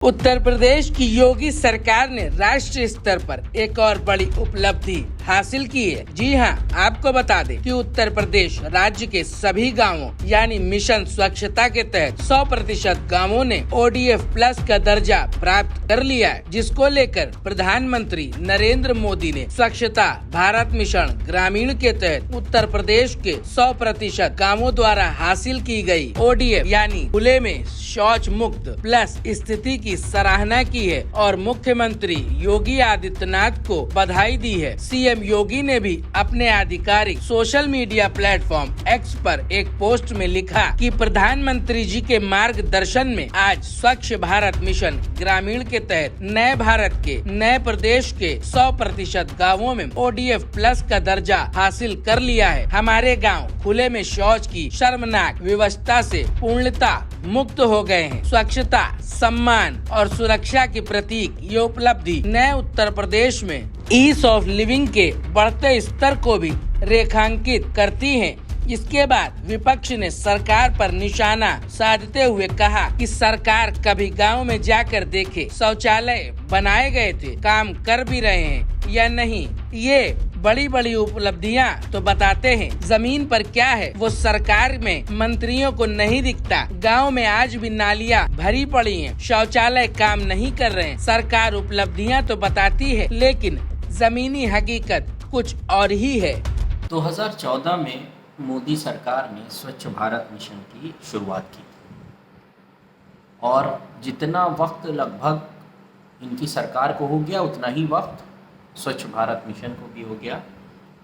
उत्तर प्रदेश की योगी सरकार ने राष्ट्रीय स्तर पर एक और बड़ी उपलब्धि हासिल की है। जी हां, आपको बता दें कि उत्तर प्रदेश राज्य के सभी गांवों यानी मिशन स्वच्छता के तहत 100% गांवों ने ODF प्लस का दर्जा प्राप्त कर लिया है, जिसको लेकर प्रधानमंत्री नरेंद्र मोदी ने स्वच्छता भारत मिशन ग्रामीण के तहत उत्तर प्रदेश के 100% गाँवों द्वारा हासिल की गई ODF यानी खुले में शौच मुक्त प्लस स्थिति की सराहना की है और मुख्यमंत्री योगी आदित्यनाथ को बधाई दी है। सीएम योगी ने भी अपने आधिकारिक सोशल मीडिया प्लेटफॉर्म X पर एक पोस्ट में लिखा कि प्रधानमंत्री जी के मार्गदर्शन में आज स्वच्छ भारत मिशन ग्रामीण के तहत नए भारत के नए प्रदेश के 100% गाँवों में ODF प्लस का दर्जा हासिल कर लिया है। हमारे गाँव खुले में शौच की शर्मनाक व्यवस्था से पूर्णता मुक्त हो गए हैं। स्वच्छता, सम्मान और सुरक्षा के प्रतीक ये उपलब्धि नए उत्तर प्रदेश में ईज ऑफ लिविंग के बढ़ते स्तर को भी रेखांकित करती है। इसके बाद विपक्ष ने सरकार पर निशाना साधते हुए कहा कि सरकार कभी गांव में जाकर देखे शौचालय बनाए गए थे, काम कर भी रहे हैं या नहीं। ये बड़ी बड़ी उपलब्धियां तो बताते हैं, जमीन पर क्या है वो सरकार में मंत्रियों को नहीं दिखता। गांव में आज भी नालियां भरी पड़ी हैं, शौचालय काम नहीं कर रहे हैं। सरकार उपलब्धियां तो बताती है, लेकिन जमीनी हकीकत कुछ और ही है। 2014 में मोदी सरकार ने स्वच्छ भारत मिशन की शुरुआत की और जितना वक्त लगभग इनकी सरकार को हो गया, उतना ही वक्त स्वच्छ भारत मिशन को भी हो गया।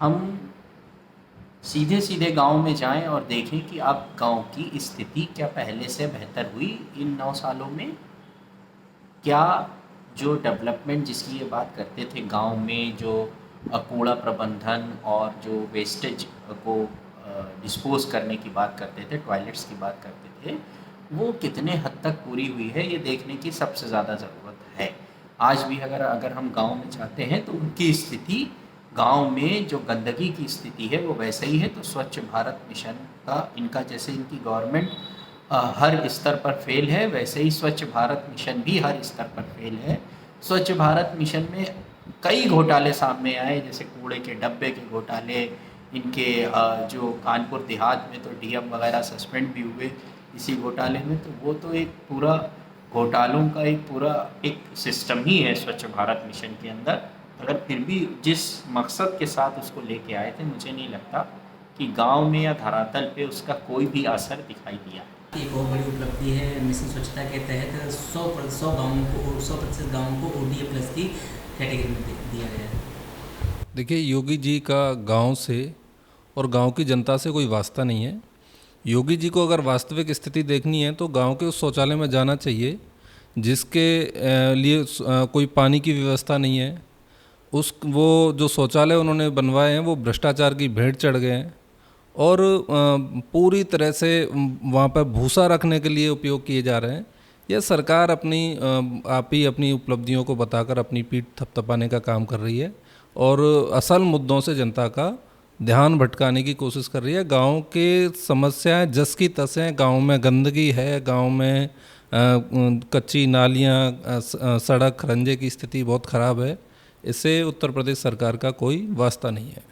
हम सीधे सीधे गांव में जाएं और देखें कि अब गांव की स्थिति क्या पहले से बेहतर हुई इन 9 सालों में। क्या जो डेवलपमेंट जिसकी ये बात करते थे गांव में, जो कूड़ा प्रबंधन और जो वेस्टेज को डिस्पोज करने की बात करते थे, टॉयलेट्स की बात करते थे, वो कितने हद तक पूरी हुई है ये देखने की सबसे ज़्यादा ज़रूरत है। आज भी अगर हम गांव में जाते हैं तो उनकी स्थिति, गांव में जो गंदगी की स्थिति है वो वैसे ही है। तो स्वच्छ भारत मिशन का इनका, जैसे इनकी गवर्नमेंट हर स्तर पर फेल है, वैसे ही स्वच्छ भारत मिशन भी हर स्तर पर फेल है। स्वच्छ भारत मिशन में कई घोटाले सामने आए, जैसे कूड़े के डब्बे के घोटाले, इनके जो कानपुर देहात में तो डीएम वगैरह सस्पेंड भी हुए इसी घोटाले में। तो वो तो एक पूरा घोटालों का एक सिस्टम ही है स्वच्छ भारत मिशन के अंदर। अगर फिर भी जिस मकसद के साथ उसको लेके आए थे, मुझे नहीं लगता कि गांव में या धरातल पे उसका कोई भी असर दिखाई दिया। एक बहुत बड़ी उपलब्धि है मिशन स्वच्छता के तहत 100% गाँवों को ODF प्लस की कैटेगरी में दिया गया है। देखिए, योगी जी का गांव से और गांव की जनता से कोई वास्ता नहीं है। योगी जी को अगर वास्तविक स्थिति देखनी है तो गांव के उस शौचालय में जाना चाहिए जिसके लिए कोई पानी की व्यवस्था नहीं है। वो जो शौचालय उन्होंने बनवाए हैं वो भ्रष्टाचार की भेंट चढ़ गए हैं और पूरी तरह से वहाँ पर भूसा रखने के लिए उपयोग किए जा रहे हैं। यह सरकार आप ही अपनी उपलब्धियों को बताकर अपनी पीठ थपथपाने का काम कर रही है और असल मुद्दों से जनता का ध्यान भटकाने की कोशिश कर रही है। गांव के समस्याएं जस की तस हैं। गांव में गंदगी है, गांव में कच्ची नालियां, सड़क खरंजे की स्थिति बहुत ख़राब है। इससे उत्तर प्रदेश सरकार का कोई वास्ता नहीं है।